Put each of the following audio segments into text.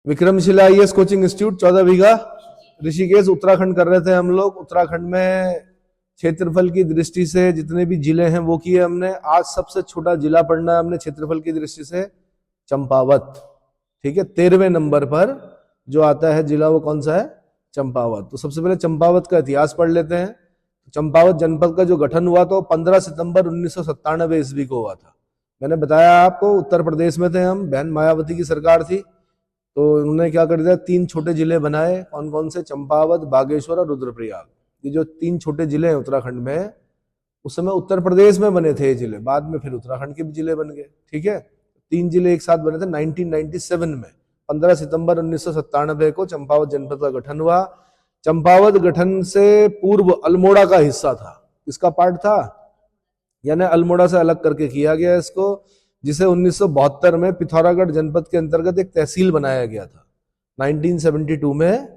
Vikramshila IAS coaching institute 14 बीघा ऋषिकेश उत्तराखंड कर रहे थे हम लोग। उत्तराखंड में क्षेत्रफल की दृष्टि से जितने भी जिले हैं वो किए हमने। आज सबसे छोटा जिला पढ़ना है हमने क्षेत्रफल की दृष्टि से, चंपावत। ठीक है, 13वें नंबर पर जो आता है जिला वो कौन सा है? चंपावत। तो सबसे पहले चंपावत का इतिहास पढ़ लेते हैं। चंपावत जनपद का जो गठन हुआ तो 15 सितंबर 1997 ईस्वी को हुआ था। मैंने बताया आपको, उत्तर प्रदेश में थे हम, बहन मायावती की सरकार थी, तो उन्होंने क्या कर दिया, 3 छोटे जिले बनाए। कौन कौन से? चंपावत, बागेश्वर और रुद्रप्रयाग। ये जो 3 छोटे जिले हैं उत्तराखंड में, उस समय उत्तर प्रदेश में बने थे ये जिले, बाद में फिर उत्तराखंड के भी जिले बन गए। ठीक है, 3 जिले एक साथ बने थे 1997 में। 15 सितंबर 1997 को चंपावत जनपद का गठन हुआ। चंपावत गठन से पूर्व अल्मोड़ा का हिस्सा था। इसका पार्ट था, यानी अल्मोड़ा से अलग करके किया गया इसको, जिसे 1972 में पिथौरागढ़ जनपद के अंतर्गत एक तहसील बनाया गया था। 1972 में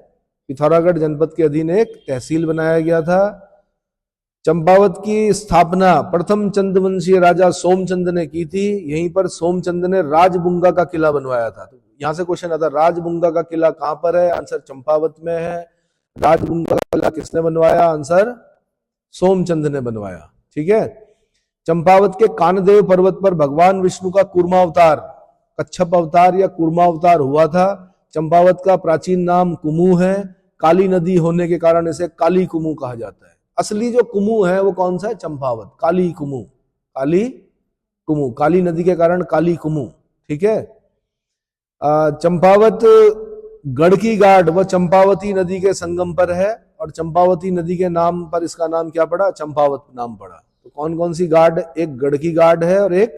पिथौरागढ़ जनपद के अधीन एक तहसील बनाया गया था। चंपावत की स्थापना प्रथम चंद्रवंशीय राजा सोमचंद ने की थी। यहीं पर सोमचंद ने राजबुंगा का किला बनवाया था। तो यहां से क्वेश्चन आता है, राजबुंगा का किला कहां पर है? आंसर चंपावत में है। राजबुंगा का किला किसने बनवाया? आंसर सोमचंद ने बनवाया। ठीक है, चंपावत के कानदेव पर्वत पर भगवान विष्णु का कूर्मा अवतार, कच्छप अवतार या कूर्मा अवतार हुआ था। चंपावत का प्राचीन नाम कुमू है। काली नदी होने के कारण इसे काली कुमू कहा जाता है। असली जो कुमू है वो कौन सा है? चंपावत, काली कुमू, काली कुमू, काली नदी के कारण काली कुमू। ठीक है, चंपावत गढ़ की घाट व चंपावती नदी के संगम पर है, और चंपावती नदी के नाम पर इसका नाम क्या पड़ा? चंपावत नाम पड़ा। तो कौन कौन सी घाट? एक गढ़ की घाट है और एक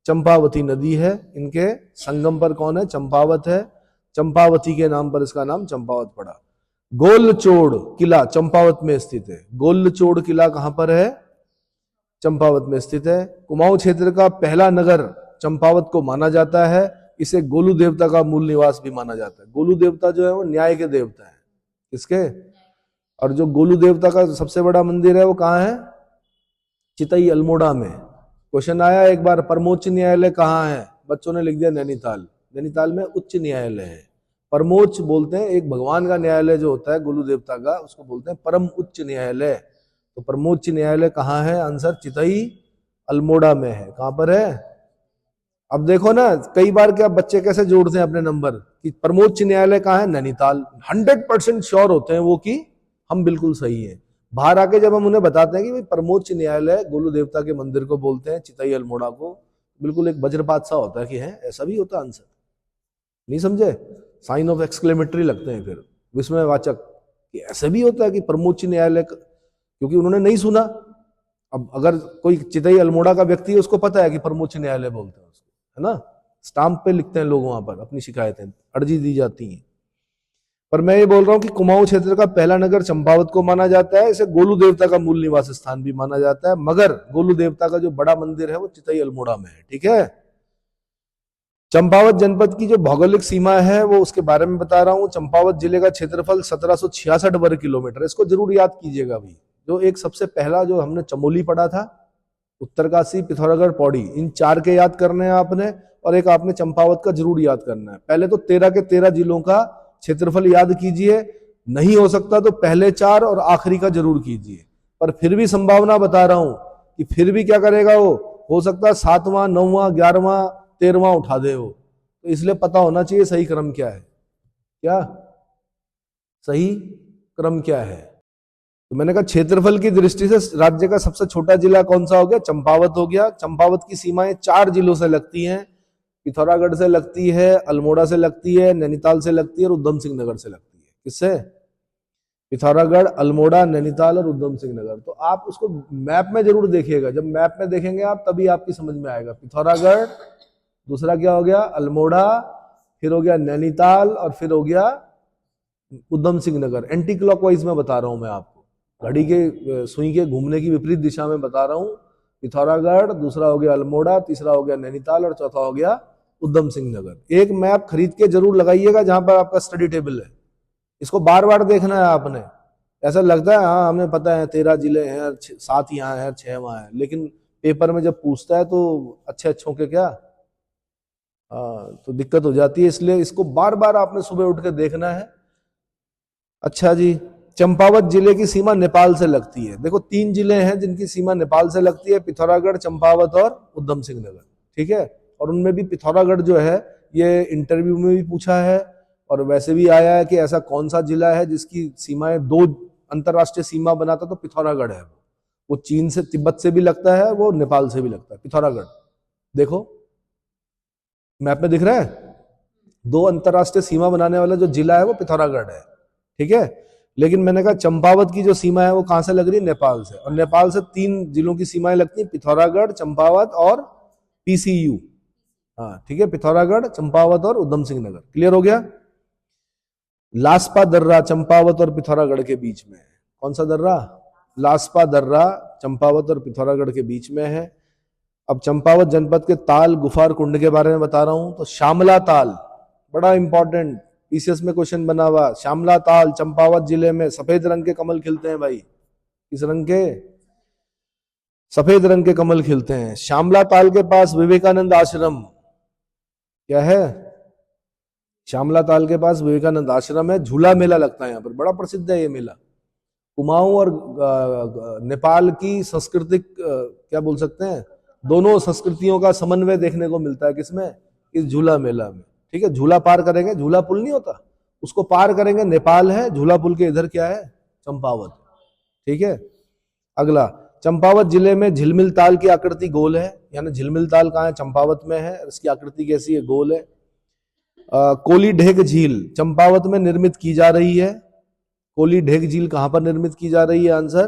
चंपावती नदी है। इनके संगम पर कौन है? चंपावत है। चंपावती के नाम पर इसका नाम चंपावत पड़ा। गोलचोड़ किला चंपावत में स्थित है। गोलचोड़ किला कहां पर है? चंपावत में स्थित है। कुमाऊं क्षेत्र का पहला नगर चंपावत को माना जाता है। इसे गोलू देवता का मूल निवास भी माना जाता है। गोलू देवता जो है वो न्याय के देवता है। किसके? और जो गोलू देवता का सबसे बड़ा मंदिर है वो कहाँ है? चितई अल्मोड़ा में। क्वेश्चन आया एक बार, परमोच्च न्यायालय कहाँ है? बच्चों ने लिख दिया नैनीताल। नैनीताल में उच्च न्यायालय है। परमोच्च बोलते हैं, एक भगवान का न्यायालय जो होता है गोलू देवता का, उसको बोलते हैं परम उच्च न्यायालय। तो परमोच्च न्यायालय कहाँ है? आंसर चितई अल्मोड़ा में है। कहां पर है? अब देखो ना, कई बार क्या बच्चे कैसे जोड़ते हैं अपने नंबर कि परमोच्च न्यायालय कहाँ है? नैनीताल। 100% श्योर होते हैं वो कि हम बिल्कुल सही है। बाहर आके जब हम उन्हें बताते हैं कि भाई परमोच्च न्यायालय गोलू देवता के मंदिर को बोलते हैं, चितई अल्मोड़ा को, बिल्कुल एक वज्रपात सा होता है कि है ऐसा भी होता। आंसर नहीं समझे? साइन ऑफ एक्सक्लेमेटरी लगते हैं फिर, विस्मयवाचक, कि ऐसा भी होता है कि परमोच्च न्यायालय, क्योंकि उन्होंने नहीं सुना। अब अगर कोई चितई अल्मोड़ा का व्यक्ति है, उसको पता है कि परमोच्च न्यायालय बोलते हैं उसको, है ना। स्टाम्प पे लिखते हैं लोग, वहां पर अपनी शिकायतें, अर्जी दी जाती हैं। पर मैं ये बोल रहा हूं कि कुमाऊं क्षेत्र का पहला नगर चंपावत को माना जाता है। इसे गोलू देवता का मूल निवास स्थान भी माना जाता है, मगर गोलू देवता का जो बड़ा मंदिर है वो चितई अल्मोड़ा में है। ठीक है, चंपावत जनपद की जो भौगोलिक सीमा है वो उसके बारे में बता रहा हूं। चंपावत जिले का क्षेत्रफल 1766 वर्ग किलोमीटर। इसको जरूर याद कीजिएगा भाई। जो एक सबसे पहला जो हमने चमोली पढ़ा था, उत्तरकाशी, पिथौरागढ़, पौड़ी, इन 4 के याद करने हैं आपने, और एक आपने चंपावत का जरूर याद करना है। पहले तो 13 के 13 जिलों का क्षेत्रफल याद कीजिए, नहीं हो सकता तो पहले 4 और आखिरी का जरूर कीजिए। पर फिर भी संभावना बता रहा हूं कि फिर भी क्या करेगा वो, हो सकता है 7वां, 9वां, 11वां, 13वां उठा दे वो। तो इसलिए पता होना चाहिए सही क्रम क्या है। क्या सही क्रम क्या है? तो मैंने कहा क्षेत्रफल की दृष्टि से राज्य का सबसे छोटा जिला कौन सा हो गया? चंपावत हो गया। चंपावत की सीमाएं 4 जिलों से लगती हैं। पिथौरागढ़ से लगती है, अल्मोड़ा से लगती है, नैनीताल से लगती है और उधम सिंह नगर से लगती है। किससे? पिथौरागढ़, अल्मोड़ा, नैनीताल और उधम सिंह नगर। तो आप उसको मैप में जरूर देखिएगा। जब मैप में देखेंगे आप, तभी आपकी समझ में आएगा। पिथौरागढ़, दूसरा क्या हो गया? अल्मोड़ा, फिर हो गया नैनीताल, और फिर हो गया उधम सिंह नगर। एंटी क्लॉकवाइज में बता रहा हूं मैं आपको, घड़ी के सुई के घूमने की विपरीत दिशा में बता रहा हूं। पिथौरागढ़, दूसरा हो गया अल्मोड़ा, तीसरा हो गया नैनीताल और चौथा हो गया उधम सिंह नगर। एक मैप खरीद के जरूर लगाइएगा जहां पर आपका स्टडी टेबल है। इसको बार बार देखना है आपने। ऐसा लगता है हाँ हमें पता है 13 जिले हैं, 7 यहाँ है, 6 वहां है, लेकिन पेपर में जब पूछता है तो अच्छे अच्छों के क्या तो दिक्कत हो जाती है, इसलिए इसको बार बार आपने सुबह उठ के देखना है। अच्छा जी, चंपावत जिले की सीमा नेपाल से लगती है। देखो 3 जिले हैं जिनकी सीमा नेपाल से लगती है, पिथौरागढ़, चंपावत और उधम सिंह नगर। ठीक है, और उनमें भी पिथौरागढ़ जो है ये इंटरव्यू में भी पूछा है और वैसे भी आया है कि ऐसा कौन सा जिला है जिसकी सीमाएं 2 अंतरराष्ट्रीय सीमा बनाता, तो पिथौरागढ़ है। वो चीन से, तिब्बत से भी लगता है, वो नेपाल से भी लगता है, पिथौरागढ़। देखो मैप में दिख रहा है, 2 अंतरराष्ट्रीय सीमा बनाने वाला जो जिला है वो पिथौरागढ़ है। ठीक है, लेकिन मैंने कहा चंपावत की जो सीमा है वो कहां से लग रही है? नेपाल से। और नेपाल से 3 जिलों की सीमाएं लगती हैं, पिथौरागढ़, चंपावत और पीसीयू। हाँ ठीक है, पिथौरागढ़, चंपावत और उधम सिंह नगर। क्लियर हो गया? लास्पा दर्रा चंपावत और पिथौरागढ़ के बीच में है। कौन सा दर्रा? लास्पा दर्रा चंपावत और पिथौरागढ़ के बीच में है। अब चंपावत जनपद के ताल, गुफा और कुंड के बारे में बता रहा हूं। तो श्यामला ताल बड़ा इंपॉर्टेंट, पीसीएस में क्वेश्चन बना हुआ। श्यामला ताल चंपावत जिले में सफेद रंग के कमल खिलते हैं भाई। किस रंग के? सफेद रंग के कमल खिलते हैं। श्यामला ताल के पास विवेकानंद आश्रम क्या है? श्यामला ताल के पास विवेकानंद आश्रम है। झूला मेला लगता है यहाँ पर, बड़ा प्रसिद्ध है ये मेला। कुमाऊं और नेपाल की सांस्कृतिक क्या बोल सकते हैं, दोनों संस्कृतियों का समन्वय देखने को मिलता है। किसमें? इस झूला मेला में। ठीक है, झूला पार करेंगे, झूला पुल नहीं होता, उसको पार करेंगे, नेपाल है, झूला पुल के इधर क्या है? चंपावत। ठीक है, अगला, चंपावत जिले में झिलमिल ताल की आकृति गोल है। यानी झिलमिल ताल कहाँ है? चंपावत में है। इसकी आकृति कैसी है? गोल है। कोली ढेक झील चंपावत में निर्मित की जा रही है। कोली ढेक झील कहां पर निर्मित की जा रही है? आंसर,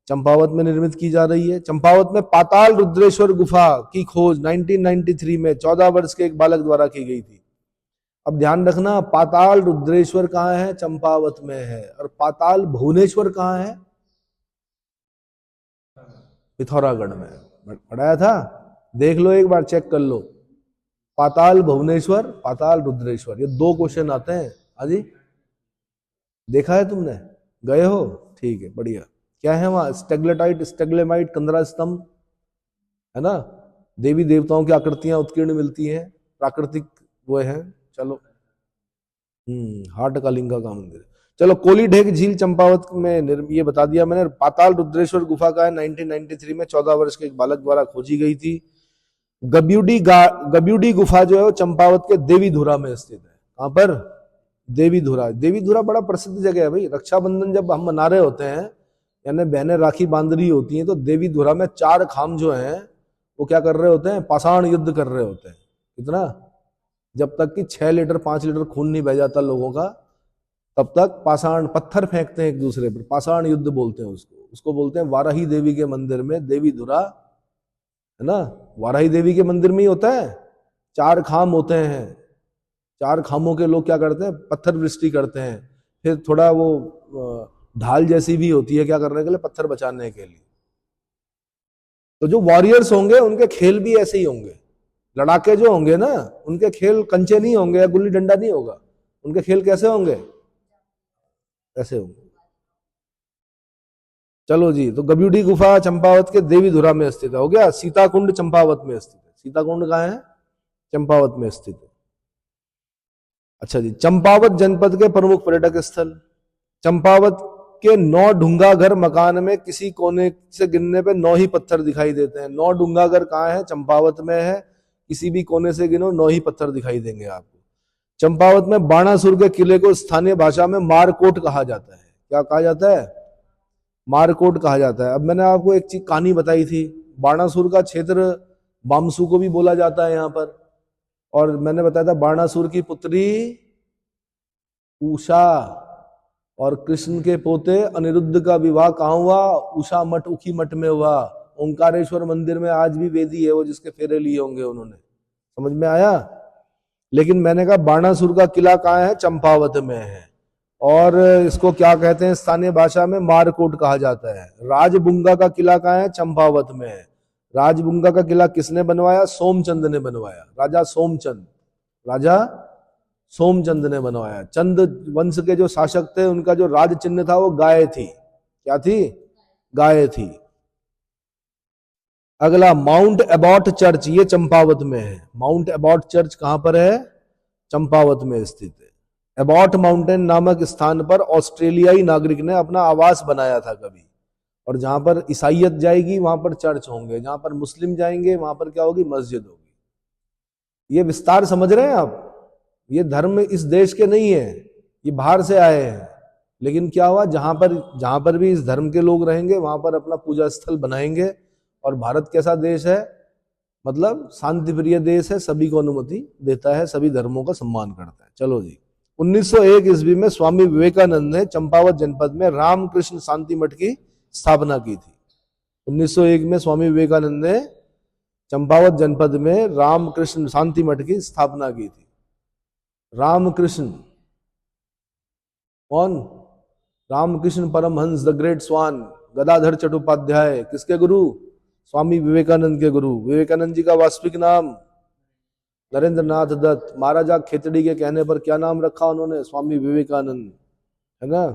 चंपावत में निर्मित की जा रही है। चंपावत में पाताल रुद्रेश्वर गुफा की खोज 1993 में 14 वर्ष के एक बालक द्वारा की गई थी। अब ध्यान रखना, पाताल रुद्रेश्वर कहां है? चंपावत में है। और पाताल भुवनेश्वर कहां है? पिथौरागढ़ में। पढ़ाया था, देख लो एक बार, चेक कर लो। पाताल भुवनेश्वर, पाताल रुद्रेश्वर, ये 2 क्वेश्चन आते हैं। हाजी, देखा है तुमने? गए हो? ठीक है, बढ़िया। क्या है वहां? स्टेग्लेटाइट, स्टेग्लेमाइट, कंदरा स्तंभ है ना, देवी देवताओं की आकृतियां उत्कीर्ण मिलती हैं, प्राकृतिक वो है। चलो, हाट का लिंगा का मंदिर। चलो, कोली ढेक झील चंपावत में ये बता दिया मैंने। पाताल रुद्रेश्वर गुफा का है, 1993 में 14 वर्ष के एक बालक द्वारा खोजी गई थी। गब्यूडी गुफा जो है वो चंपावत के देवीधुरा में स्थित है। कहां पर? देवीधुरा। देवीधुरा बड़ा प्रसिद्ध जगह है भाई। रक्षाबंधन जब हम मना रहे होते हैं, यानी बहनें राखी बांध रही होती हैं, तो देवीधुरा में 4 खाम जो हैं वो क्या कर रहे होते हैं? पाषाण युद्ध कर रहे होते हैं। कितना? जब तक कि 6 लीटर 5 लीटर खून नहीं बह जाता लोगों का, तब तक पाषाण, पत्थर फेंकते हैं एक दूसरे पर, पाषाण युद्ध बोलते हैं उसको बोलते हैं वाराही देवी के मंदिर में देवीधुरा, है ना। वाराही देवी के मंदिर में ही होता है, 4 खाम होते हैं। 4 खामों के लोग क्या करते हैं? पत्थर वृष्टि करते हैं। फिर थोड़ा वो ढाल जैसी भी होती है, क्या करने के लिए? पत्थर बचाने के लिए। तो जो वॉरियर्स होंगे उनके खेल भी ऐसे ही होंगे। लड़ाके जो होंगे ना, उनके खेल कंचे नहीं होंगे या गुल्ली डंडा नहीं होगा। उनके खेल कैसे होंगे? ऐसे होंगे। चलो जी, तो गब्यूडी गुफा चंपावत के देवीधुरा में स्थित है। हो गया। सीताकुंड चंपावत में स्थित है। सीताकुंड कहाँ है? चंपावत में स्थित है। अच्छा जी, चंपावत जनपद के प्रमुख पर्यटक स्थल। चंपावत के 9 ढूंगा घर मकान में किसी कोने से गिनने पे 9 ही पत्थर दिखाई देते हैं। 9 ढूंगा घर कहाँ है? चंपावत में है। किसी भी कोने से गिनो 9 ही पत्थर दिखाई देंगे आपको। चंपावत में बाणासुर के किले को स्थानीय भाषा में मारकोट कहा जाता है। क्या कहा जाता है? मारकोट कहा जाता है। अब मैंने आपको एक चीज कहानी बताई थी, बाणासुर का क्षेत्र बामसू को भी बोला जाता है यहाँ पर। और मैंने बताया था बाणासुर की पुत्री उषा और कृष्ण के पोते अनिरुद्ध का विवाह कहाँ हुआ? उषा मठ, उखी मठ में हुआ। ओंकारेश्वर मंदिर में आज भी वेदी है वो जिसके फेरे लिए होंगे उन्होंने। समझ में आया? लेकिन मैंने कहा बाणासुर का किला कहाँ है? चंपावत में है। और इसको क्या कहते हैं स्थानीय भाषा में? मारकोट कहा जाता है। राजबुंगा का किला कहाँ है? चंपावत में है। राजबुंगा का किला किसने बनवाया? सोमचंद ने बनवाया। राजा सोमचंद, राजा सोमचंद ने बनवाया। चंद वंश के जो शासक थे उनका जो राज चिन्ह था वो गाय थी। क्या थी? गाय थी। अगला माउंट एबॉट चर्च, ये चंपावत में है। माउंट एबॉट चर्च कहां पर है? चंपावत में स्थित है। एबॉट माउंटेन नामक स्थान पर ऑस्ट्रेलियाई नागरिक ने अपना आवास बनाया था कभी, और जहां पर ईसाइयत जाएगी वहां पर चर्च होंगे, जहां पर मुस्लिम जाएंगे वहां पर क्या होगी? मस्जिद होगी। ये विस्तार समझ रहे हैं आप? ये धर्म इस देश के नहीं है, ये बाहर से आए हैं। लेकिन क्या हुआ, जहां पर भी इस धर्म के लोग रहेंगे वहां पर अपना पूजा स्थल बनाएंगे। और भारत कैसा देश है? मतलब शांति प्रिय देश है, सभी को अनुमति देता है, सभी धर्मों का सम्मान करता है। चलो जी, 1901 ईस्वी में स्वामी विवेकानंद ने चंपावत जनपद में रामकृष्ण शांति मठ की स्थापना की थी। 1901 में स्वामी विवेकानंद ने चंपावत जनपद में रामकृष्ण शांति मठ की स्थापना की थी। रामकृष्ण कौन? रामकृष्ण परमहंस द ग्रेट स्वान, गदाधर चट्टोपाध्याय, किसके गुरु? स्वामी विवेकानंद के गुरु। विवेकानंद जी का वास्तविक नाम नरेंद्र नाथ दत्त। महाराजा खेतड़ी के कहने पर क्या नाम रखा उन्होंने? स्वामी विवेकानंद, है ना।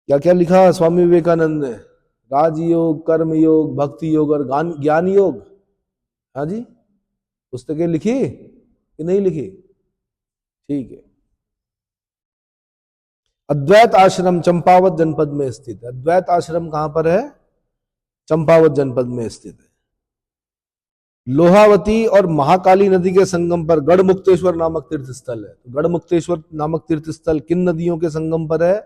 क्या क्या लिखा स्वामी विवेकानंद ने? राजयोग, कर्म योग, भक्ति योग और ज्ञान योग। हाँ जी, पुस्तकें लिखी कि नहीं लिखी? ठीक है। अद्वैत आश्रम चंपावत जनपद में स्थित है। अद्वैत आश्रम कहां पर है? चंपावत जनपद में स्थित है। लोहावती और महाकाली नदी के संगम पर गढ़मुक्तेश्वर नामक तीर्थ स्थल है। गढ़मुक्तेश्वर नामक तीर्थ स्थल किन नदियों के संगम पर है?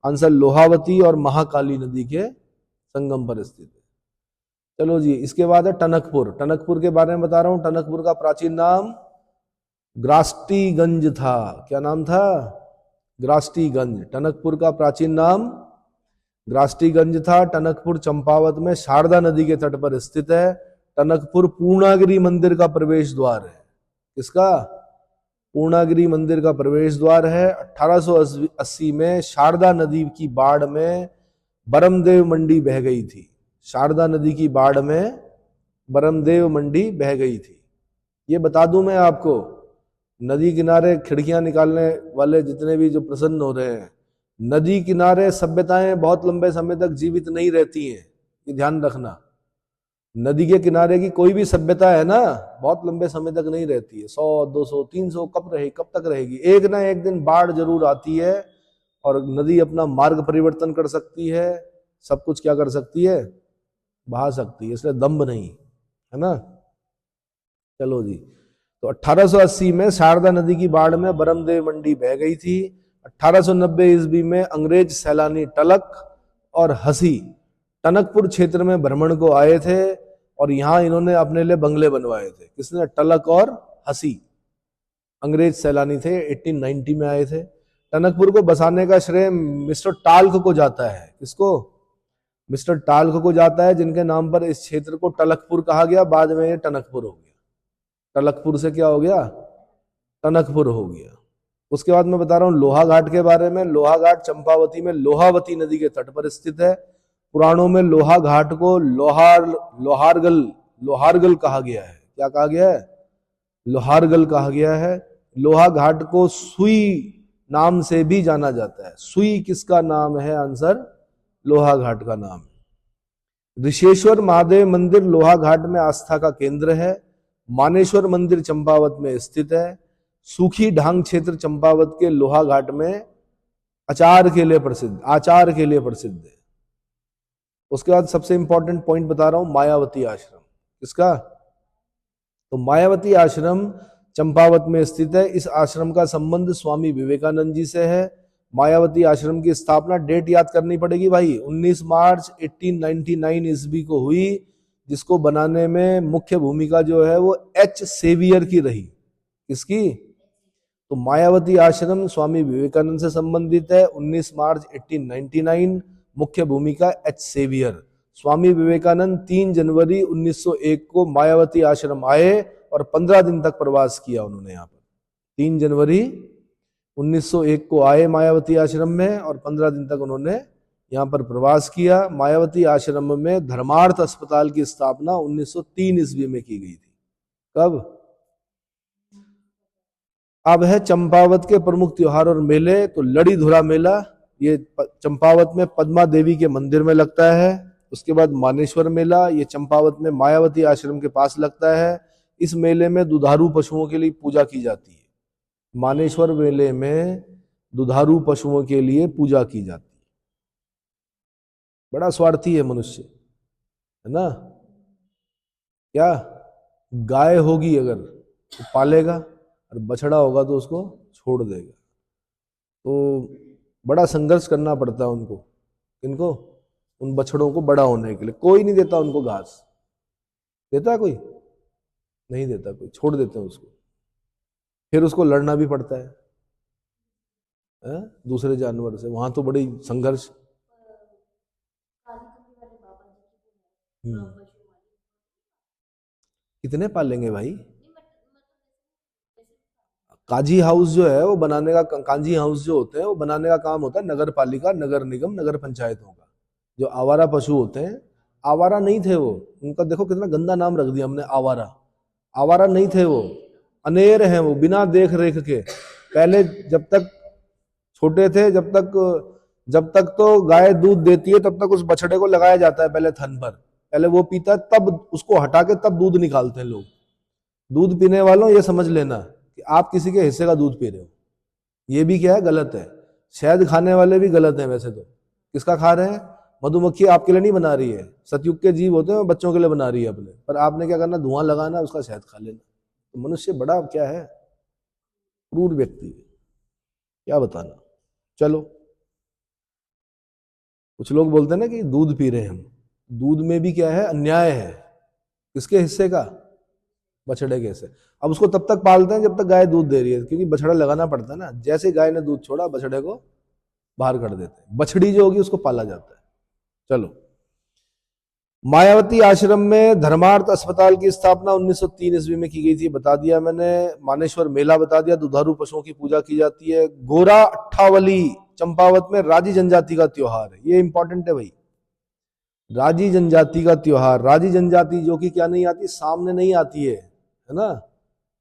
आंसर लोहावती और महाकाली नदी के संगम पर स्थित है। चलो जी, इसके बाद है टनकपुर। टनकपुर के बारे में बता रहा हूं। टनकपुर का प्राचीन नाम ग्रास्टीगंज था। क्या नाम था? ग्रास्टीगंज। टनकपुर का प्राचीन नाम ग्रास्टीगंज था। टनकपुर चंपावत में शारदा नदी के तट पर स्थित है। टनकपुर पूर्णागिरि मंदिर का प्रवेश द्वार है। किसका? पूर्णागिरि मंदिर का प्रवेश द्वार है। 1880 में शारदा नदी की बाढ़ में बरमदेव मंडी बह गई थी। शारदा नदी की बाढ़ में बरमदेव मंडी बह गई थी। ये बता दूं मैं आपको, नदी किनारे खिड़कियां निकालने वाले जितने भी जो प्रसन्न हो रहे हैं, नदी किनारे सभ्यताएं बहुत लंबे समय तक जीवित नहीं रहती हैं, ये ध्यान रखना। नदी के किनारे की कोई भी सभ्यता है ना, बहुत लंबे समय तक नहीं रहती है। 100, 200, 300 कब तक रहेगी? एक ना एक दिन बाढ़ जरूर आती है और नदी अपना मार्ग परिवर्तन कर सकती है, सब कुछ क्या कर सकती है? बहा सकती है, इसलिए दम्भ नहीं, है ना। चलो जी, तो 1880 में शारदा नदी की बाढ़ में बरमदेव मंडी बह गई थी। 1890 ईस्वी में अंग्रेज सैलानी टलक और हसी टनकपुर क्षेत्र में भ्रमण को आए थे और यहां इन्होंने अपने लिए बंगले बनवाए थे। किसने? टलक और हसी अंग्रेज सैलानी थे, 1890 में आए थे। टनकपुर को बसाने का श्रेय मिस्टर टाल्क को जाता है। किसको? मिस्टर टाल्क को जाता है, जिनके नाम पर इस क्षेत्र को टलकपुर कहा गया। बाद में ये टनकपुर हो गया। टलकपुर से क्या हो गया? टनकपुर हो गया। उसके बाद मैं बता रहा हूं लोहा घाट के बारे में। लोहा घाट चंपावती में लोहावती नदी के तट पर स्थित है। पुराणों में लोहा घाट को लोहारगल कहा गया है। क्या कहा गया है? लोहारगल कहा गया है। लोहा घाट को सुई नाम से भी जाना जाता है। सुई किसका नाम है? आंसर लोहा घाट का नाम है। ऋषेश्वर महादेव मंदिर लोहा घाट में आस्था का केंद्र है। मानेश्वर मंदिर चंपावत में स्थित है। सूखी ढांग क्षेत्र चंपावत के लोहा घाट में आचार के लिए प्रसिद्ध है। उसके बाद सबसे इंपॉर्टेंट पॉइंट बता रहा हूं, मायावती आश्रम। किसका? तो मायावती आश्रम चंपावत में स्थित है। इस आश्रम का संबंध स्वामी विवेकानंद जी से है। मायावती आश्रम की स्थापना, डेट याद करनी पड़ेगी भाई, 19 मार्च 1899 ईस्वी को हुई, जिसको बनाने में मुख्य भूमिका जो है वो एच सेवियर की रही। किसकी? तो मायावती आश्रम स्वामी विवेकानंद से संबंधित है। 19 मार्च 1899, मुख्य भूमिका एच सेवियर। स्वामी विवेकानंद 3 जनवरी 1901 को मायावती आश्रम आए और 15 दिन तक प्रवास किया उन्होंने यहाँ पर। 3 जनवरी 1901 को आए मायावती आश्रम में और 15 दिन तक उन्होंने यहाँ पर प्रवास किया। मायावती आश्रम में धर्मार्थ अस्पताल की स्थापना 1903 ईस्वी में की गई थी। कब? अब है चंपावत के प्रमुख त्योहार और मेले। तो लड़ी धुरा मेला, ये चंपावत में पद्मा देवी के मंदिर में लगता है। उसके बाद मानेश्वर मेला, ये चंपावत में मायावती आश्रम के पास लगता है। इस मेले में दुधारू पशुओं के लिए पूजा की जाती है। मानेश्वर मेले में दुधारू पशुओं के लिए पूजा की जाती है। बड़ा स्वार्थी है मनुष्य, है ना। क्या गाय होगी अगर तो पालेगा, और बछड़ा होगा तो उसको छोड़ देगा। तो बड़ा संघर्ष करना पड़ता है उनको, इनको उन बछड़ों को बड़ा होने के लिए। कोई नहीं देता उनको घास, देता है कोई? नहीं देता कोई, छोड़ देते हैं उसको। फिर उसको लड़ना भी पड़ता है दूसरे जानवर से, वहां तो बड़ी संघर्ष। कितने पालेंगे भाई? काजी हाउस जो है वो बनाने का, कांजी हाउस जो होते हैं वो बनाने का काम होता है नगर पालिका, नगर निगम, नगर पंचायतों का। जो आवारा पशु होते हैं, आवारा नहीं थे वो, उनका देखो कितना गंदा नाम रख दिया हमने, आवारा। आवारा नहीं थे वो, अनेर हैं वो, बिना देख रेख के। पहले जब तक छोटे थे, जब तक तो गाय दूध देती है तब तक उस बछड़े को लगाया जाता है पहले थन पर, पहले वो पीता है, तब उसको हटा के तब दूध निकालते हैं लोग। दूध पीने वालों ये समझ लेना कि आप किसी के हिस्से का दूध पी रहे हो, ये भी क्या है, गलत है। शहद खाने वाले भी गलत हैं वैसे तो। किसका खा रहे हैं? मधुमक्खी आपके लिए नहीं बना रही है, सतयुग के जीव होते हैं, बच्चों के लिए बना रही है अपने, पर आपने क्या करना, धुआं लगाना, उसका शहद खा लेना। तो मनुष्य बड़ा क्या है, क्रूर व्यक्ति है, क्या बताना। चलो, कुछ लोग बोलते हैं ना कि दूध पी रहे हैं हम, दूध में भी क्या है, अन्याय है। किसके हिस्से का? बछड़े के हिस्से। अब उसको तब तक पालते हैं जब तक गाय दूध दे रही है, क्योंकि बछड़ा लगाना पड़ता है ना। जैसे गाय ने दूध छोड़ा, बछड़े को बाहर कर देते हैं, बछड़ी जो होगी उसको पाला जाता है। चलो, मायावती आश्रम में धर्मार्थ अस्पताल की स्थापना 1903 ईस्वी में की गई थी, बता दिया मैंने। मानेश्वर मेला बता दिया, दुधारू पशुओं की पूजा की जाती है। गोरा अट्ठावली चंपावत में राजी जनजाति का त्योहार है, ये इंपॉर्टेंट है भाई। राजी जनजाति का त्योहार, राजी जनजाति जो कि क्या नहीं आती, सामने नहीं आती है ना।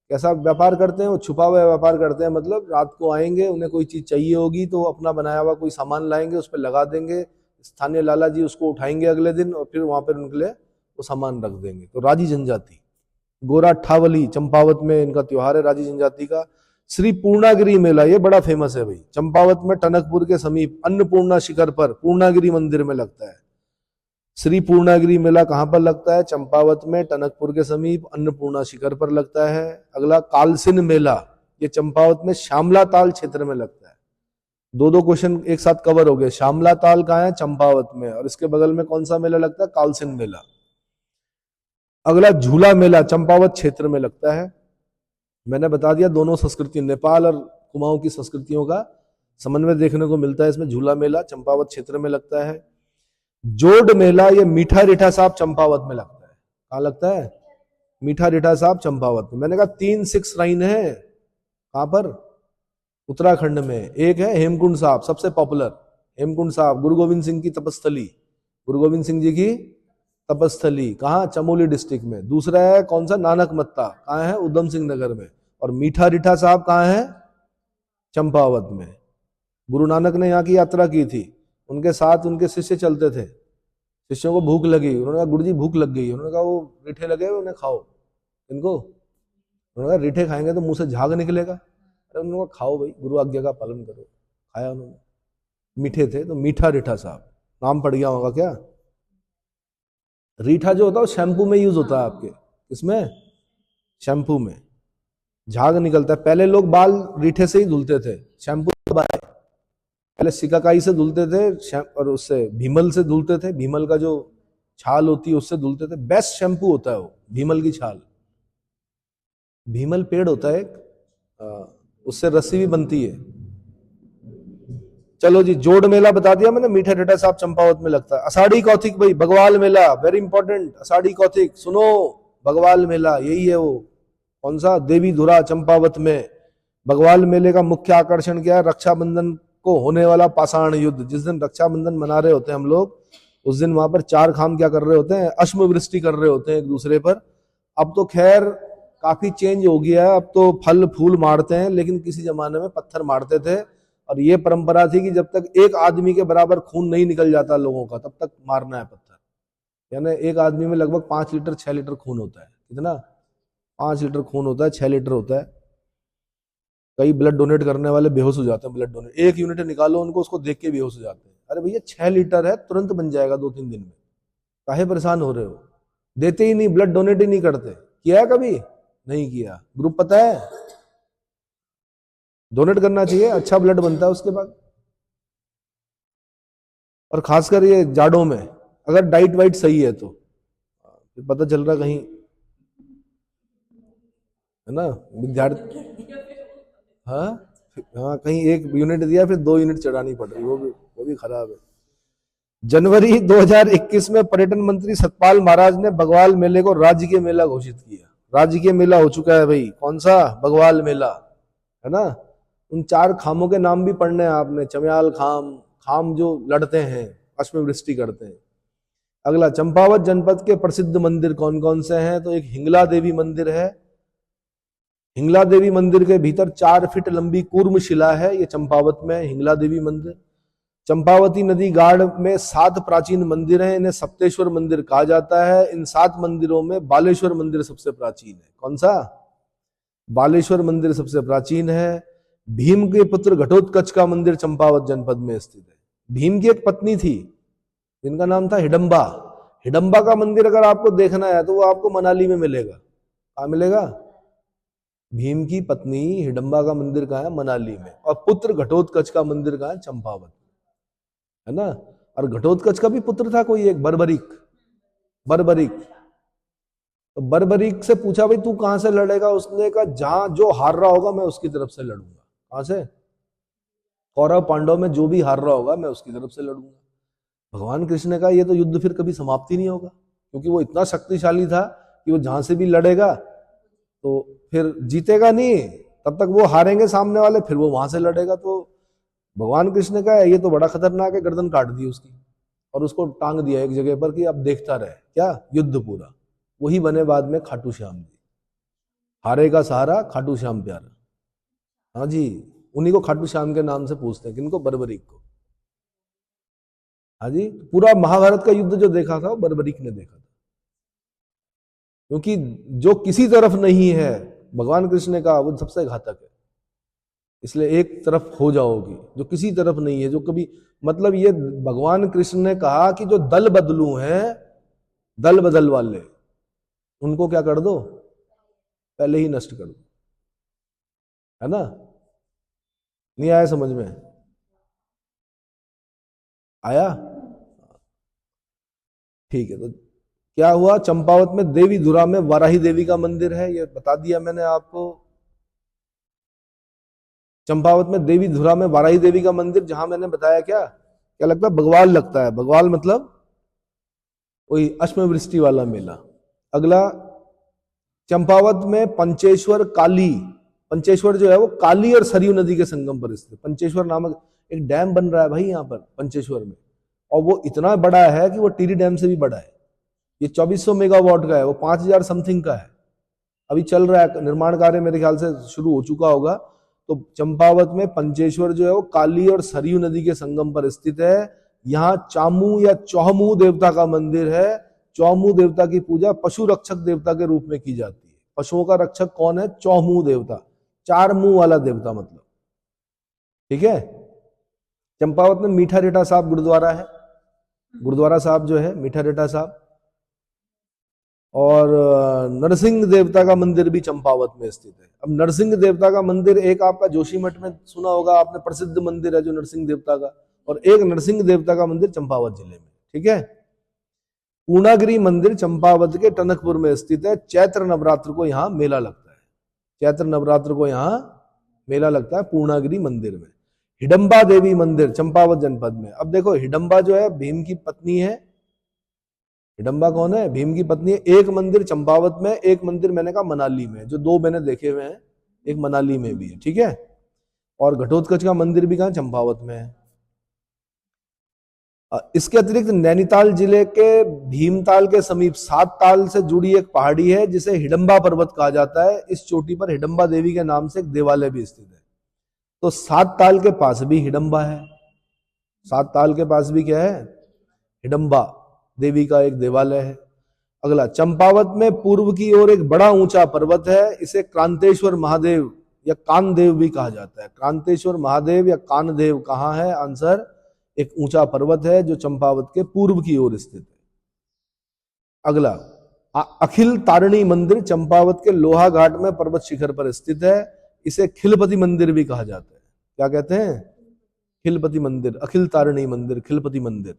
कैसा व्यापार करते हैं वो? छुपा हुआ व्यापार करते हैं, मतलब रात को आएंगे, उन्हें कोई चीज चाहिए होगी तो अपना बनाया हुआ कोई सामान लाएंगे, उस पर लगा देंगे, स्थानीय लाला जी उसको उठाएंगे अगले दिन और फिर वहां पर उनके लिए वो सामान रख देंगे। तो राजी जनजाति, गोरा अट्ठावली चंपावत में इनका त्योहार है, राजी जनजाति का। श्री पूर्णागिरी मेला, ये बड़ा फेमस है भाई, चंपावत में टनकपुर के समीप अन्नपूर्णा शिखर पर पूर्णागिरी मंदिर में लगता है। श्री पूर्णागिरी मेला कहां पर लगता है? चंपावत में, टनकपुर के समीप, अन्नपूर्णा शिखर पर लगता है। अगला कालसिन मेला, ये चंपावत में श्यामला ताल क्षेत्र में लगता है। दो क्वेश्चन एक साथ कवर हो गए। श्यामला ताल कहाँ है? चंपावत में। और इसके बगल में कौन सा मेला लगता है? कालसिन मेला। अगला झूला मेला, चंपावत क्षेत्र में लगता है। मैंने बता दिया, दोनों संस्कृति, नेपाल और कुमाऊं की संस्कृतियों का समन्वय देखने को मिलता है इसमें। झूला मेला चंपावत क्षेत्र में लगता है। जोड मेला, ये मीठा रीठा साहब चंपावत में लगता है। कहाँ लगता है? मीठा रीठा साहब चंपावत में। मैंने कहा 3 सिख श्राइन है, कहां पर? उत्तराखंड में। एक है हेमकुंड साहब, सबसे पॉपुलर, हेमकुंड साहब, गुरु गोविंद सिंह की तपस्थली, गुरु गोविंद सिंह जी की तपस्थली, कहाँ? चमोली डिस्ट्रिक्ट में। दूसरा है कौन सा? नानक मत्ता, कहाँ है? उधम सिंह नगर में। और मीठा रीठा साहब कहाँ है? चंपावत में। गुरु नानक ने यहाँ की यात्रा की थी, उनके साथ उनके शिष्य चलते थे। शिष्यों को भूख लगी, उन्होंने कहा गुरु जी भूख लग गई। उन्होंने कहा वो रीठे लगे हुए, उन्हें खाओ। इनको उन्होंने कहा रीठे खाएंगे तो मुंह से झाग निकलेगा। अरे उन्होंने कहा खाओ भाई, गुरु आज्ञा का पालन करो। खाया उन्होंने, मीठे थे। तो मीठा रीठा साहब, नाम पड़ गया होगा क्या? रीठा जो होता है वो शैम्पू में यूज होता है आपके, इसमें शैम्पू में झाग निकलता है। पहले लोग बाल रीठे से ही धुलते थे, शैम्पू आए। पहले सिकाकाई से धुलते थे और उससे भीमल से धुलते थे, भीमल का जो छाल होती है उससे धुलते थे। बेस्ट शैम्पू होता है वो, भीमल की छाल। भीमल पेड़ होता है, उससे रस्सी भी बनती है। चलो जी, जोड़ मेला बता दिया मैंने, मीठा रीठा साहब चंपावत में लगता है। अषाढ़ी कौथिक भाई, बगवाल मेला, वेरी इंपॉर्टेंट। अषाढ़ी कौथिक सुनो, बगवाल मेला यही है वो। कौन सा? देवी धुरा चंपावत में। बगवाल मेले का मुख्य आकर्षण क्या है? रक्षाबंधन को होने वाला पाषाण युद्ध। जिस दिन रक्षाबंधन मना रहे होते हैं हम लोग, उस दिन वहां पर चार खाम क्या कर रहे होते हैं? अश्म वृष्टि कर रहे होते हैं एक दूसरे पर। अब तो खैर काफी चेंज हो गया है, अब तो फल फूल मारते हैं, लेकिन किसी जमाने में पत्थर मारते थे। और ये परंपरा थी कि जब तक एक आदमी के बराबर खून नहीं निकल जाता लोगों का, तब तक मारना है पत्थर। यानी एक आदमी में लगभग 5 लीटर 6 लीटर खून होता है। कितना? 5 लीटर खून होता है, 6 लीटर होता है। कई ब्लड डोनेट करने वाले बेहोश हो जाते हैं। ब्लड डोनेट 1 यूनिट निकालो उनको, उसको देख के बेहोश हो जाते हैं। अरे भैया 6 लीटर है, तुरंत बन जाएगा 2-3 दिन में, काहे परेशान हो रहे हो? देते ही नहीं, ब्लड डोनेट ही नहीं करते। किया है कभी? नहीं किया। ग्रुप पता है? डोनेट करना चाहिए, अच्छा ब्लड बनता है उसके बाद। और खासकर ये जाड़ों में अगर डाइट वाइट सही है तो पता चल रहा कहीं, है ना, विद्यार्थी। हाँ हाँ, कहीं 1 यूनिट दिया फिर 2 यूनिट चढ़ानी पड़ रही, वो भी खराब है। जनवरी 2021 में पर्यटन मंत्री सतपाल महाराज ने बगवाल मेले को राजकीय मेला घोषित किया। राजकीय मेला हो चुका है भाई। कौन सा? बगवाल मेला, है ना। उन 4 खामों के नाम भी पढ़ने हैं आपने। चमयाल खाम, खाम जो लड़ते हैं, अश्व वृष्टि करते हैं। अगला, चंपावत जनपद के प्रसिद्ध मंदिर कौन कौन से हैं? तो एक हिंगला देवी मंदिर है। हिंगला देवी मंदिर के भीतर 4 फीट लंबी कूर्म शिला है। ये चंपावत में हिंगला देवी मंदिर। चंपावती नदी गाड़ में 7 प्राचीन मंदिर हैं। इन्हें सप्तेश्वर मंदिर कहा जाता है। इन 7 मंदिरों में बालेश्वर मंदिर सबसे प्राचीन है। कौन सा? बालेश्वर मंदिर सबसे प्राचीन है। भीम के पुत्र घटोत्कच का मंदिर चंपावत जनपद में स्थित है। भीम की एक पत्नी थी जिनका नाम था हिडंबा। हिडंबा का मंदिर अगर आपको देखना है तो वो आपको मनाली में मिलेगा। कहाँ मिलेगा? भीम की पत्नी हिडंबा का मंदिर कहाँ है? मनाली में। और पुत्र घटोत्कच का मंदिर कहाँ है? चंपावत, है ना। और घटोत्कच का भी पुत्र था कोई एक, बर्बरीक। बर्बरीक, तो बर्बरीक से पूछा भाई तू कहां से लड़ेगा? उसने कहा जहां जो हार रहा होगा मैं उसकी तरफ से लड़ूंगा। कहां से? कौरव पांडव में जो भी हार रहा होगा मैं उसकी तरफ से लड़ूंगा। भगवान कृष्ण ने कहा ये तो युद्ध फिर कभी समाप्त ही नहीं होगा, क्योंकि वो इतना शक्तिशाली था कि वो जहां से भी लड़ेगा तो फिर जीतेगा नहीं, तब तक वो हारेंगे सामने वाले, फिर वो वहां से लड़ेगा। तो भगवान कृष्ण ने कहा ये तो बड़ा खतरनाक है, गर्दन काट दी उसकी और उसको टांग दिया एक जगह पर कि अब देखता रहे क्या युद्ध पूरा। वही बने बाद में खाटू श्याम जी। हारे का सहारा खाटू श्याम प्यारा। हाँ जी, उन्हीं को खाटू श्याम के नाम से पूछते हैं। किनको? बर्बरीक को। हाँ जी, पूरा महाभारत का युद्ध जो देखा था वो बर्बरीक ने देखा था। क्योंकि जो किसी तरफ नहीं है, भगवान कृष्ण ने कहा वो सबसे घातक है। इसलिए एक तरफ हो जाओगी, जो किसी तरफ नहीं है, जो कभी, मतलब ये भगवान कृष्ण ने कहा कि जो दल बदलू हैं, दल बदल वाले, उनको क्या कर दो? पहले ही नष्ट कर दो, है ना। नहीं आया समझ में? आया? ठीक है। तो क्या हुआ? चंपावत में देवी धुरा में वाराही देवी का मंदिर है, ये बता दिया मैंने आपको। चंपावत में देवी धुरा में वाराही देवी का मंदिर, जहां मैंने बताया क्या लगता है? बगवाल लगता है। बगवाल मतलब वही अश्ववृष्टि वाला मेला। अगला, चंपावत में पंचेश्वर काली, पंचेश्वर जो है वो काली और सरयू नदी के संगम पर स्थित। पंचेश्वर नामक एक डैम बन रहा है भाई यहाँ पर पंचेश्वर में, और वो इतना बड़ा है कि वो टिहरी डैम से भी बड़ा है। ये 2400 मेगावाट का है, वो 5000 समथिंग का है। अभी चल रहा है निर्माण कार्य, मेरे ख्याल से शुरू हो चुका होगा। तो चंपावत में पंचेश्वर जो है वो काली और सरयू नदी के संगम पर स्थित है। यहाँ चामू या चौहमू देवता का मंदिर है। चौमू देवता की पूजा पशु रक्षक देवता के रूप में की जाती है। पशुओं का रक्षक कौन है? चौमू देवता, 4 मुंह वाला देवता मतलब। ठीक है। चंपावत में मीठा रेटा साहब गुरुद्वारा है। गुरुद्वारा साहब जो है मीठा रेटा साहब, और नरसिंह देवता का मंदिर भी चंपावत में स्थित है। अब नरसिंह देवता का मंदिर एक आपका जोशीमठ में सुना होगा आपने, प्रसिद्ध मंदिर है जो नरसिंह देवता का, और एक नरसिंह देवता का मंदिर चंपावत जिले में। ठीक है। पूर्णागिरी मंदिर चंपावत के टनकपुर में स्थित है। चैत्र नवरात्र को यहाँ मेला लगता है। चैत्र नवरात्र को यहाँ मेला लगता है पूर्णागिरी मंदिर में। हिडंबा देवी मंदिर चंपावत जनपद में। अब देखो, हिडंबा जो है भीम की पत्नी है। हिडंबा कौन है? भीम की पत्नी है। एक मंदिर चंपावत में, एक मंदिर मैंने कहा मनाली में, जो 2 मैंने देखे हुए हैं, एक मनाली में भी है। ठीक है। और घटोत्कच का मंदिर भी कहाँ? चंपावत में है। इसके अतिरिक्त नैनीताल जिले के भीमताल के समीप 7 ताल से जुड़ी एक पहाड़ी है जिसे हिडंबा पर्वत कहा जाता है। इस चोटी पर हिडंबा देवी के नाम से एक देवालय भी स्थित है। तो 7 ताल के पास भी हिडंबा है। 7 ताल के पास भी क्या है? हिडंबा। देवी का एक देवालय है। अगला, चंपावत में पूर्व की ओर एक बड़ा ऊंचा पर्वत है, इसे क्रांतेश्वर महादेव या कानदेव भी कहा जाता है। क्रांतेश्वर महादेव या कानदेव कहाँ है? आंसर, एक ऊंचा पर्वत है जो चंपावत के पूर्व की ओर स्थित है। अगला, अखिल तारिणी मंदिर चंपावत के लोहा घाट में पर्वत शिखर पर स्थित है, इसे खिलपति मंदिर भी कहा जाता है। क्या कहते हैं? खिलपति मंदिर, अखिल तारिणी मंदिर, खिलपति मंदिर।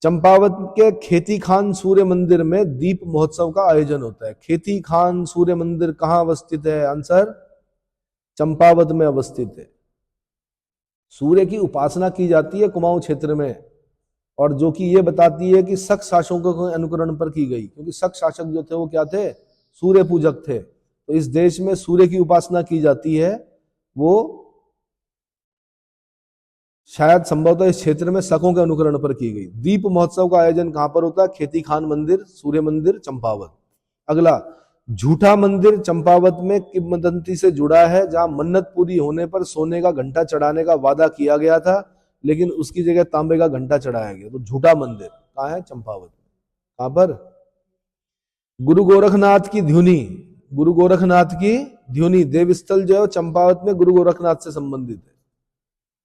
चंपावत के खेती खान सूर्य मंदिर में दीप महोत्सव का आयोजन होता है। खेती खान सूर्य मंदिर कहां अवस्थित है? आंसर, चंपावत में अवस्थित है। सूर्य की उपासना की जाती है कुमाऊं क्षेत्र में, और जो कि ये बताती है कि शक शासकों के अनुकरण पर की गई, क्योंकि शक शासक जो थे वो क्या थे? सूर्य पूजक थे। तो इस देश में सूर्य की उपासना की जाती है, वो शायद संभवतः इस क्षेत्र में शकों के अनुकरण पर की गई। दीप महोत्सव का आयोजन कहां पर होता है? खेती खान मंदिर, सूर्य मंदिर, चंपावत। अगला, झूठा मंदिर चंपावत में किंवदंती से जुड़ा है, जहां मन्नत पूरी होने पर सोने का घंटा चढ़ाने का वादा किया गया था, लेकिन उसकी जगह तांबे का घंटा चढ़ाया गया। तो झूठा मंदिर कहां है? चंपावत में। कहां पर? गुरु गोरखनाथ की ध्युनी, गुरु गोरखनाथ की ध्युनी देवस्थल जो है चंपावत में गुरु गोरखनाथ से संबंधित है।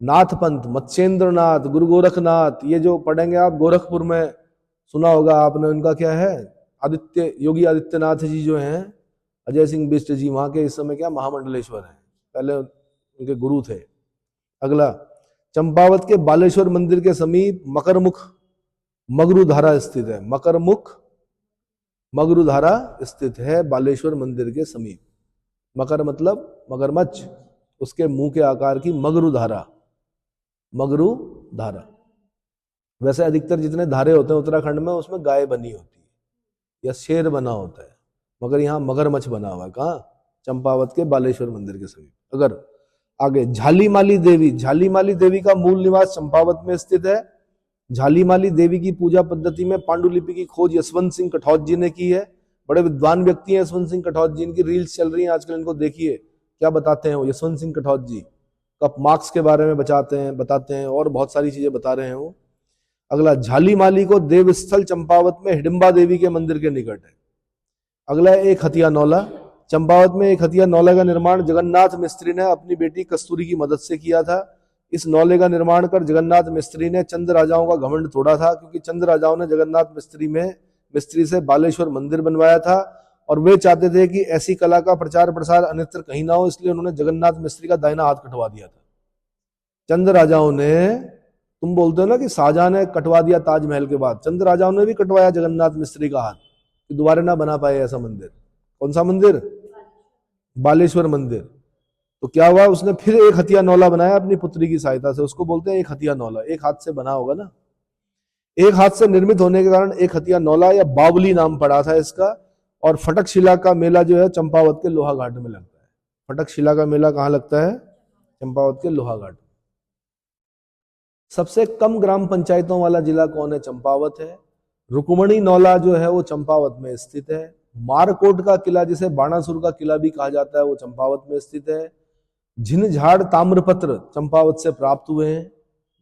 नाथ पंथ, मत्स्येंद्र नाथ, गुरु गोरखनाथ, ये जो पढ़ेंगे आप गोरखपुर में, सुना होगा आपने, उनका क्या है? आदित्य, योगी आदित्यनाथ जी जो हैं, अजय सिंह बिष्ट जी, वहां के इस समय क्या महामंडलेश्वर हैं, पहले उनके गुरु थे। अगला, चंपावत के बालेश्वर मंदिर के समीप मकरमुख मगरूधारा स्थित है। मकरमुख मगरूधारा स्थित है बालेश्वर मंदिर के समीप। मकर मतलब मगरमच्छ, उसके मुंह के आकार की मगरूधारा, मगरूधारा। वैसे अधिकतर जितने धारे होते हैं उत्तराखंड में, उसमें गाय बनी होती है या शेर बना होता है, मगर यहाँ मगरमच्छ बना हुआ है। कहाँ? चंपावत के बालेश्वर मंदिर के समीप। अगर आगे, झालीमाली देवी, झालीमाली देवी का मूल निवास चंपावत में स्थित है। झालीमाली देवी की पूजा पद्धति में पांडुलिपि की खोज यशवंत सिंह कठौत जी ने की है। बड़े विद्वान व्यक्ति हैं यशवंत सिंह कठौत जी, इनकी रील्स चल रही हैं आजकल, इनको देखिए क्या बताते हैं वो। यशवंत सिंह कठौत जी कप मार्क्स के बारे में बताते हैं और बहुत सारी चीजें बता रहे हैं वो। अगला, झालीमाली को देवस्थल चंपावत में हिडिंबा देवी के मंदिर के निकट है। अगला, एक हथिया नौला। चंपावत में एक हथिया नौले का निर्माण जगन्नाथ मिस्त्री ने अपनी बेटी कस्तूरी की मदद से किया था। इस नौले का निर्माण कर जगन्नाथ मिस्त्री ने चंद राजाओं का घमंड तोड़ा था, क्योंकि चंद राजाओं ने जगन्नाथ मिस्त्री से बालेश्वर मंदिर बनवाया था, और वे चाहते थे कि ऐसी कला का प्रचार प्रसार अन्यत्र कहीं ना हो, इसलिए उन्होंने जगन्नाथ मिस्त्री का दाहिना हाथ कटवा दिया था। चंद राजाओं ने, तुम बोलते हो ना कि शाहजहां ने कटवा दिया ताजमहल के बाद, चंद राजाओं ने भी कटवाया जगन्नाथ मिस्त्री का हाथ, कि दोबारा ना बना पाए ऐसा मंदिर। कौन सा मंदिर? बालेश्वर मंदिर। तो क्या हुआ, उसने फिर एक हथिया नौला बनाया अपनी पुत्री की सहायता से, उसको बोलते हैं एक हथिया नौला। एक हाथ से बना होगा ना, एक हाथ से निर्मित होने के कारण एक हथिया नौला या बावली नाम पड़ा था इसका। और फटक शिला का मेला जो है चंपावत के लोहा घाट में लगता है। फटक शिला का मेला कहाँ लगता है? चंपावत के लोहा घाट। सबसे कम ग्राम पंचायतों वाला जिला कौन है? चंपावत है। रुक्मणी नौला जो है वो चंपावत में स्थित है। मारकोट का किला, जिसे बाणासुर का किला भी कहा जाता है, वो चंपावत में स्थित है। झिनझाड़ ताम्रपत्र चंपावत से प्राप्त हुए हैं।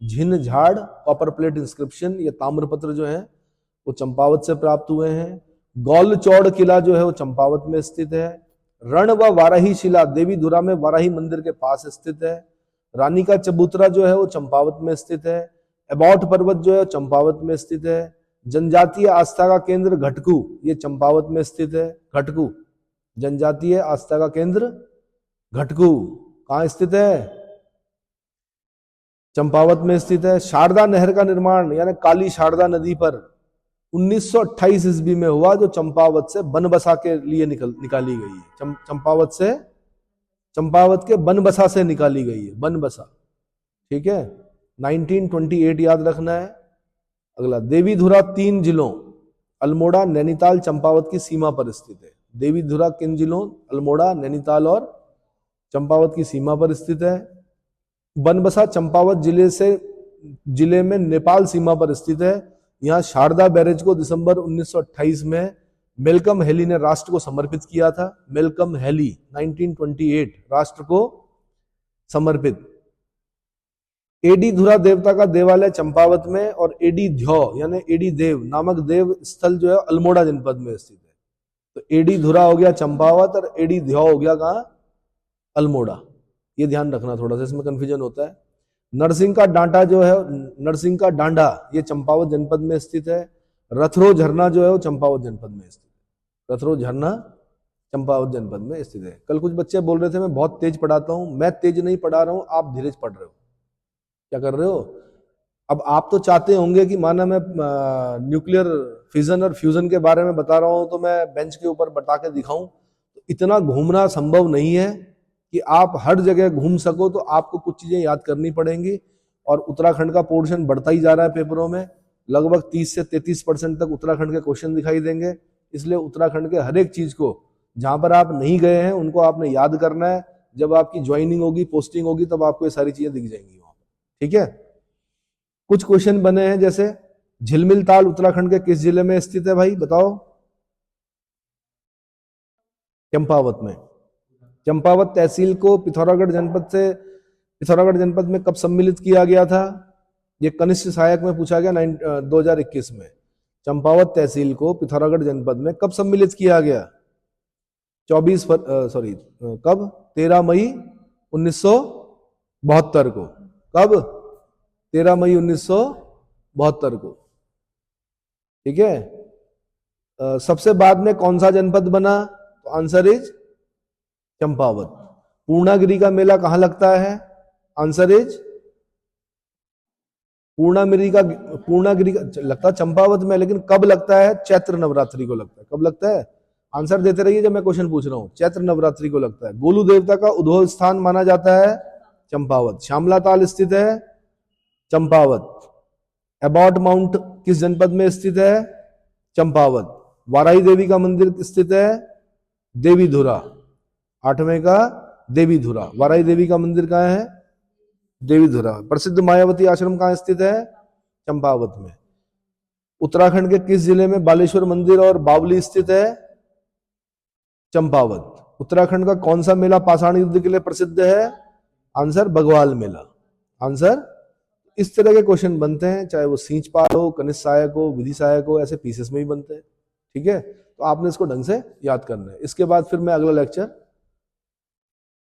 झिनझाड़ कॉपर प्लेट इंस्क्रिप्शन, ये ताम्रपत्र जो है वो चंपावत से प्राप्त हुए हैं। गौलचौड़ किला जो है वो चंपावत में स्थित है। रण व वाराही शिला देवीधुरा में वाराही मंदिर के पास स्थित है। रानी का चबूतरा जो है वो चंपावत में स्थित है। एबॉट पर्वत जो है चंपावत में स्थित है। जनजातीय आस्था का केंद्र घटकू, ये चंपावत में स्थित है। घटकू जनजातीय आस्था का केंद्र घटकू कहां स्थित है? चंपावत में स्थित है। शारदा नहर का निर्माण यानी काली शारदा नदी पर 1928 ईस्वी में हुआ, जो चंपावत से बनबसा के लिए निकाली गई है। चंपावत के बनबसा से निकाली गई है, बनबसा। ठीक है, 1928 याद रखना है। अगला, देवीधुरा 3 जिलों अल्मोड़ा, नैनीताल, चंपावत की सीमा पर स्थित है। देवीधुरा किन जिलों? अल्मोड़ा, नैनीताल और चंपावत की सीमा पर स्थित है। बनबसा चंपावत जिले में नेपाल सीमा पर स्थित है। यहाँ शारदा बैरेज को दिसंबर 1928 में मेलकम हेली ने राष्ट्र को समर्पित किया था। मेलकम हेली 1928 राष्ट्र को समर्पित। एडी धुरा देवता का देवालय चंपावत में और एडी ध्यो यानी एडी देव नामक देव स्थल जो है अल्मोड़ा जनपद में स्थित है। तो एडी धुरा हो गया चंपावत और एडी ध्यो हो गया कहाँ, अल्मोड़ा। ये ध्यान रखना थोड़ा सा, इसमें कंफ्यूजन होता है। नरसिंह का डांटा जो है, नरसिंह का डांडा ये चंपावत जनपद में स्थित है। रथरो झरना जो है वो चंपावत जनपद में स्थित है। रथरो झरना चंपावत जनपद में स्थित है। कल कुछ बच्चे बोल रहे थे मैं बहुत तेज पढ़ाता हूं, मैं तेज नहीं पढ़ा रहा हूं, आप धीरे पढ़ रहे हो। क्या कर रहे हो? अब आप तो चाहते होंगे कि माना मैं न्यूक्लियर फिजन और फ्यूजन के बारे में बता रहा हूं तो मैं बेंच के ऊपर बता के दिखाऊं। तो इतना घूमना संभव नहीं है कि आप हर जगह घूम सको, तो आपको कुछ चीजें याद करनी पड़ेंगी। और उत्तराखंड का पोर्शन बढ़ता ही जा रहा है पेपरों में, लगभग 30 से 33% तक उत्तराखंड के क्वेश्चन दिखाई देंगे। इसलिए उत्तराखंड के हर एक चीज को, जहां पर आप नहीं गए हैं उनको आपने याद करना है। जब आपकी ज्वाइनिंग होगी, पोस्टिंग होगी, तब आपको ये सारी चीजें दिख जाएंगी वहां पर। ठीक है, कुछ क्वेश्चन बने हैं जैसे झिलमिल ताल उत्तराखंड के किस जिले में स्थित है भाई बताओ? चंपावत में। चंपावत तहसील को पिथौरागढ़ जनपद में कब सम्मिलित किया गया था? ये कनिष्ठ सहायक में पूछा गया 2021 में। चंपावत तहसील को पिथौरागढ़ जनपद में कब सम्मिलित किया गया? 13 मई 1972 को। कब? 13 मई 1972 को। ठीक है। सबसे बाद में कौन सा जनपद बना? तो आंसर इज चंपावत। पूर्णागिरि का मेला कहां लगता है? आंसर इज पूर्णागिरि का लगता चंपावत में, लेकिन कब लगता है? चैत्र नवरात्रि को लगता है। कब लगता है? आंसर देते रहिए जब मैं क्वेश्चन पूछ रहा हूं। चैत्र नवरात्रि को लगता है। गोलू देवता का उद्भव स्थान माना जाता है चंपावत। श्यामला ताल स्थित है चंपावत। एबॉट माउंट किस जनपद में स्थित है? चंपावत। वाराही देवी का मंदिर स्थित है देवीधुरा। 8वें का देवीधुरा। वाराही देवी का मंदिर कहाँ है? देवीधुरा। प्रसिद्ध मायावती आश्रम कहाँ स्थित है? चंपावत में। उत्तराखंड के किस जिले में बालेश्वर मंदिर और बावली स्थित है? चंपावत। उत्तराखंड का कौन सा मेला पाषाण युद्ध के लिए प्रसिद्ध है? आंसर बगवाल मेला। आंसर। इस तरह के क्वेश्चन बनते हैं, चाहे वो सींच पार हो, कनिष्ठ सहायक हो, विधि सहायक हो, ऐसे पीसेस में ही बनते हैं। ठीक है, तो आपने इसको ढंग से याद करना है। इसके बाद फिर मैं अगला लेक्चर,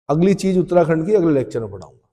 अगली चीज उत्तराखंड की अगले लेक्चर में पढ़ाऊंगा।